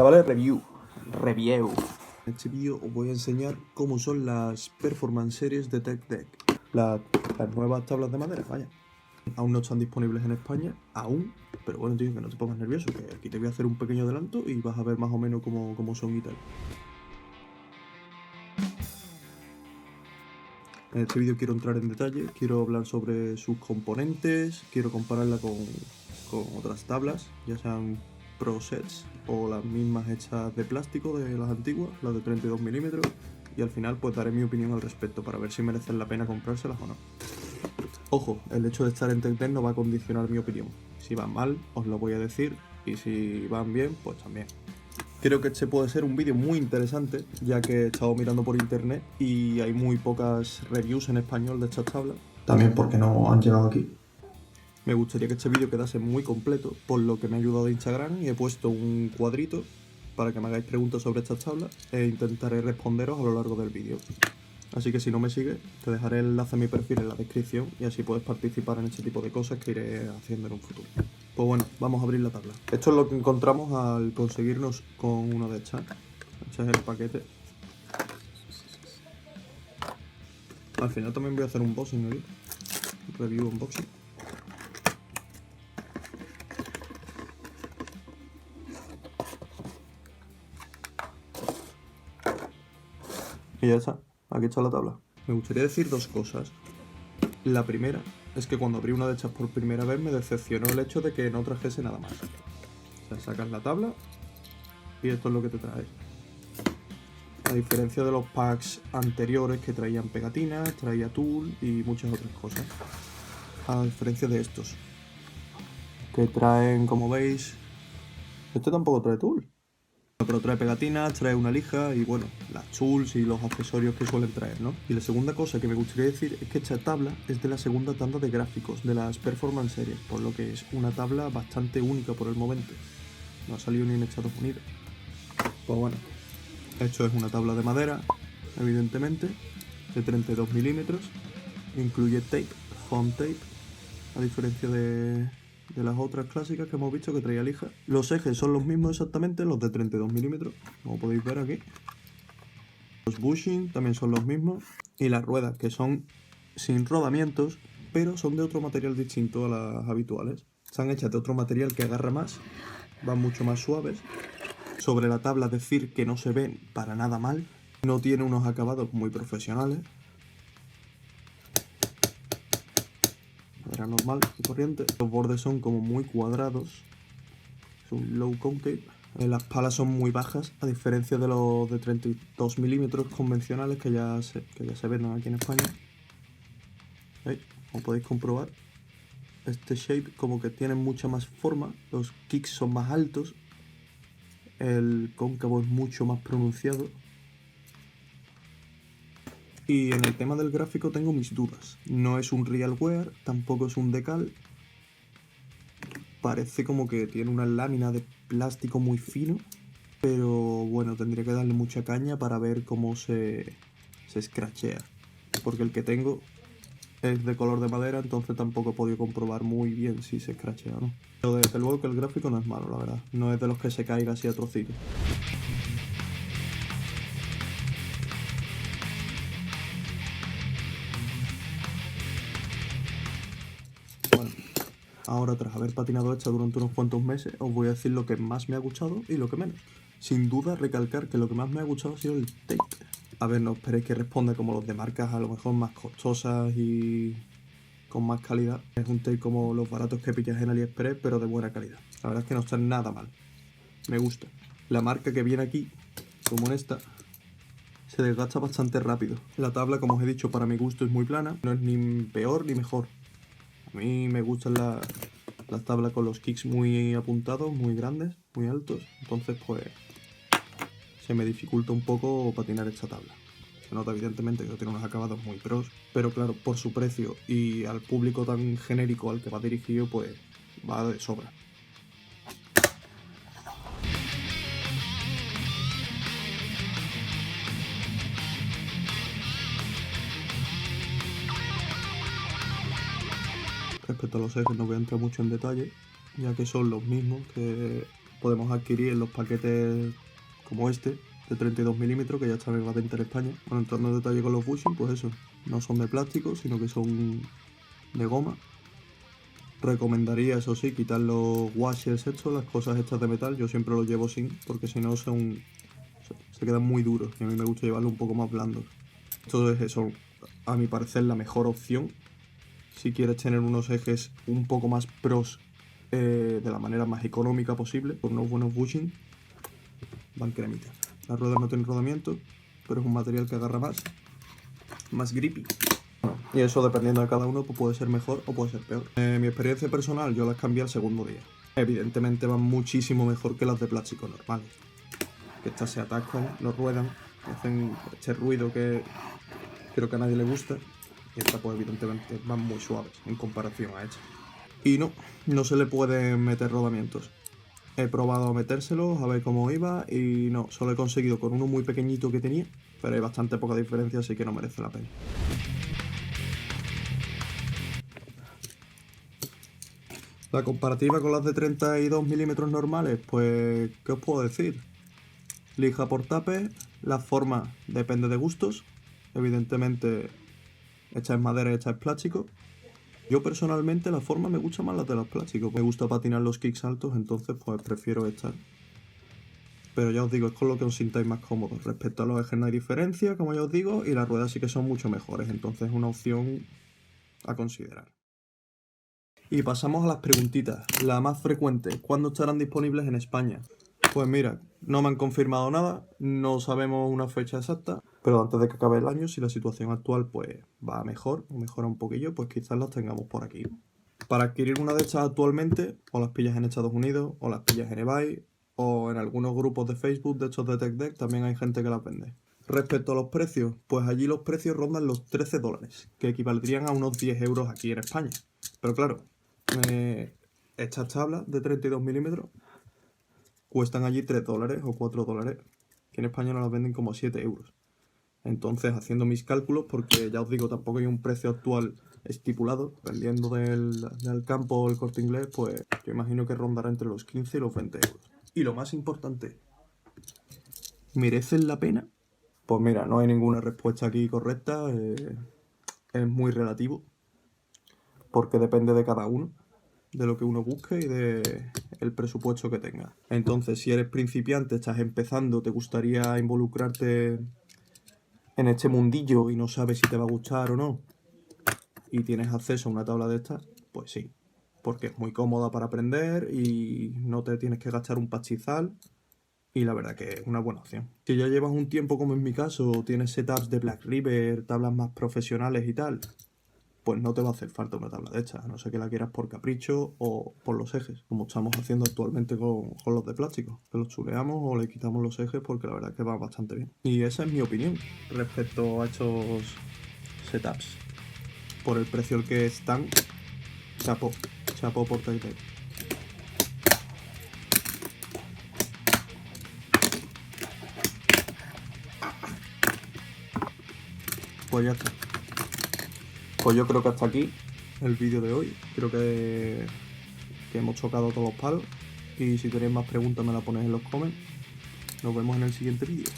Chavales, review. En este vídeo os voy a enseñar cómo son las Performance Series de Tech Deck. Las nuevas tablas de madera, vaya. Aún no están disponibles en España, aún. Pero bueno, tío, que no te pongas nervioso, que aquí te voy a hacer un pequeño adelanto y vas a ver más o menos cómo son y tal. En este vídeo quiero entrar en detalle, quiero hablar sobre sus componentes, quiero compararla con otras tablas, ya sean Pro Sets o las mismas hechas de plástico de las antiguas, las de 32 milímetros, y al final pues daré mi opinión al respecto para ver si merecen la pena comprárselas o no. Ojo, el hecho de estar en Tech Deck no va a condicionar mi opinión. Si van mal, os lo voy a decir, y si van bien, pues también. Creo que este puede ser un vídeo muy interesante, ya que he estado mirando por internet y hay muy pocas reviews en español de estas tablas. También porque no han llegado aquí. Me gustaría que este vídeo quedase muy completo, por lo que me ha ayudado Instagram y he puesto un cuadrito para que me hagáis preguntas sobre estas tablas e intentaré responderos a lo largo del vídeo. Así que si no me sigues, te dejaré el enlace a mi perfil en la descripción y así puedes participar en este tipo de cosas que iré haciendo en un futuro. Pues bueno, vamos a abrir la tabla. Esto es lo que encontramos al conseguirnos con una de estas. Este es el paquete. Al final también voy a hacer un unboxing aquí. Review unboxing. Y ya está. Aquí está la tabla. Me gustaría decir dos cosas. La primera es que cuando abrí una de estas por primera vez me decepcionó el hecho de que no trajese nada más. O sea, sacas la tabla y esto es lo que te trae. A diferencia de los packs anteriores que traían pegatinas, traía tool y muchas otras cosas. A diferencia de estos, que traen, como veis, este tampoco trae tool. Pero trae pegatinas, trae una lija y bueno, las tools y los accesorios que suelen traer, ¿no? Y la segunda cosa que me gustaría decir es que esta tabla es de la segunda tanda de gráficos de las Performance Series, por lo que es una tabla bastante única por el momento. No ha salido ni en Estados Unidos. Pues bueno, esto es una tabla de madera, evidentemente, de 32 milímetros. Incluye tape, foam tape, a diferencia de las otras clásicas que hemos visto que traía lija. Los ejes son los mismos exactamente, los de 32 milímetros, como podéis ver aquí. Los bushing también son los mismos. Y las ruedas, que son sin rodamientos, pero son de otro material distinto a las habituales. Están hechas de otro material que agarra más, van mucho más suaves. Sobre la tabla decir que no se ven para nada mal. No tiene unos acabados muy profesionales. Era normal y corriente. Los bordes son como muy cuadrados. Es un low concave. Las palas son muy bajas, a diferencia de los de 32 milímetros convencionales que ya se venden aquí en España. ¿Veis? Como podéis comprobar, este shape como que tiene mucha más forma. Los kicks son más altos. El cóncavo es mucho más pronunciado. Y en el tema del gráfico tengo mis dudas. No es un real wear, tampoco es un decal. Parece como que tiene una lámina de plástico muy fino. Pero bueno, tendría que darle mucha caña para ver cómo se scratchea. Porque el que tengo es de color de madera, entonces tampoco he podido comprobar muy bien si se scratchea o no. Pero desde luego que el gráfico no es malo, la verdad. No es de los que se caiga así a trocitos. Ahora, tras haber patinado esta durante unos cuantos meses, os voy a decir lo que más me ha gustado y lo que menos. Sin duda, recalcar que lo que más me ha gustado ha sido el tape. A ver, no esperéis que responda como los de marcas a lo mejor más costosas y con más calidad. Es un tape como los baratos que pillas en AliExpress, pero de buena calidad. La verdad es que no está nada mal. Me gusta. La marca que viene aquí, como en esta, se desgasta bastante rápido. La tabla, como os he dicho, para mi gusto es muy plana. No es ni peor ni mejor. A mí me gustan las tablas con los kicks muy apuntados, muy grandes, muy altos. Entonces, pues, se me dificulta un poco patinar esta tabla. Se nota evidentemente que tiene unos acabados muy pros, pero claro, por su precio y al público tan genérico al que va dirigido, pues, va de sobra. Respecto a los ejes no voy a entrar mucho en detalle, ya que son los mismos que podemos adquirir los paquetes como este, de 32 milímetros, que ya está en venta en España. Bueno, entrando en detalle con los bushing, pues eso, no son de plástico, sino que son de goma. Recomendaría, eso sí, quitar los washers estos, las cosas estas de metal. Yo siempre los llevo sin, porque si no se quedan muy duros y a mí me gusta llevarlo un poco más blando. Entonces eso, a mi parecer, la mejor opción si quieres tener unos ejes un poco más pros de la manera más económica posible, con unos buenos bushing, van cremita. Las ruedas no tienen rodamiento, pero es un material que agarra más grippy. Y eso, dependiendo de cada uno, pues puede ser mejor o puede ser peor. Mi experiencia personal, yo las cambié al segundo día. Evidentemente van muchísimo mejor que las de plástico normales. Que estas se atascan, no ruedan, hacen este ruido que creo que a nadie le gusta. Y estas pues evidentemente van muy suaves en comparación a estas. Y no se le pueden meter rodamientos. He probado a metérselos, a ver cómo iba, y no, solo he conseguido con uno muy pequeñito que tenía, pero hay bastante poca diferencia, así que no merece la pena. La comparativa con las de 32 milímetros normales, pues, ¿qué os puedo decir? Lija por tape, la forma depende de gustos, evidentemente esta es madera y esta es plástico. Yo personalmente la forma me gusta más la de los plásticos, me gusta patinar los kicks altos, entonces pues prefiero esta. Pero ya os digo, es con lo que os sintáis más cómodos. Respecto a los ejes no hay diferencia, como ya os digo, y las ruedas sí que son mucho mejores, entonces es una opción a considerar. Y pasamos a las preguntitas. La más frecuente, ¿cuándo estarán disponibles en España? Pues mira, no me han confirmado nada, no sabemos una fecha exacta, pero antes de que acabe el año, si la situación actual pues va mejor o mejora un poquillo, pues quizás las tengamos por aquí. Para adquirir una de estas actualmente, o las pillas en Estados Unidos, o las pillas en eBay, o en algunos grupos de Facebook de estos de TechDeck, también hay gente que las vende. Respecto a los precios, pues allí los precios rondan los $13, que equivaldrían a unos 10 euros aquí en España. Pero claro, estas tablas de 32 milímetros cuestan allí $3 o $4, que en España nos las venden como 7 euros. Entonces, haciendo mis cálculos, porque ya os digo, tampoco hay un precio actual estipulado, dependiendo del campo o el Corte Inglés, pues yo imagino que rondará entre los 15 y los 20 euros. Y lo más importante, ¿merecen la pena? Pues mira, no hay ninguna respuesta aquí correcta, es muy relativo, porque depende de cada uno, de lo que uno busque y del presupuesto que tenga. Entonces, si eres principiante, estás empezando, te gustaría involucrarte en este mundillo y no sabes si te va a gustar o no, y tienes acceso a una tabla de estas, pues sí, porque es muy cómoda para aprender y no te tienes que gastar un pastizal, y la verdad que es una buena opción. Si ya llevas un tiempo, como en mi caso, tienes setups de Black River, tablas más profesionales y tal, pues no te va a hacer falta una tabla de estas, a no ser que la quieras por capricho o por los ejes, como estamos haciendo actualmente con los de plástico, que los chuleamos o le quitamos los ejes porque la verdad es que va bastante bien. Y esa es mi opinión respecto a estos setups. Por el precio al que están, chapo por TechDeck. Pues ya está. Pues yo creo que hasta aquí el vídeo de hoy. Creo que hemos tocado todos los palos. Y si tenéis más preguntas me las ponéis en los comments. Nos vemos en el siguiente vídeo.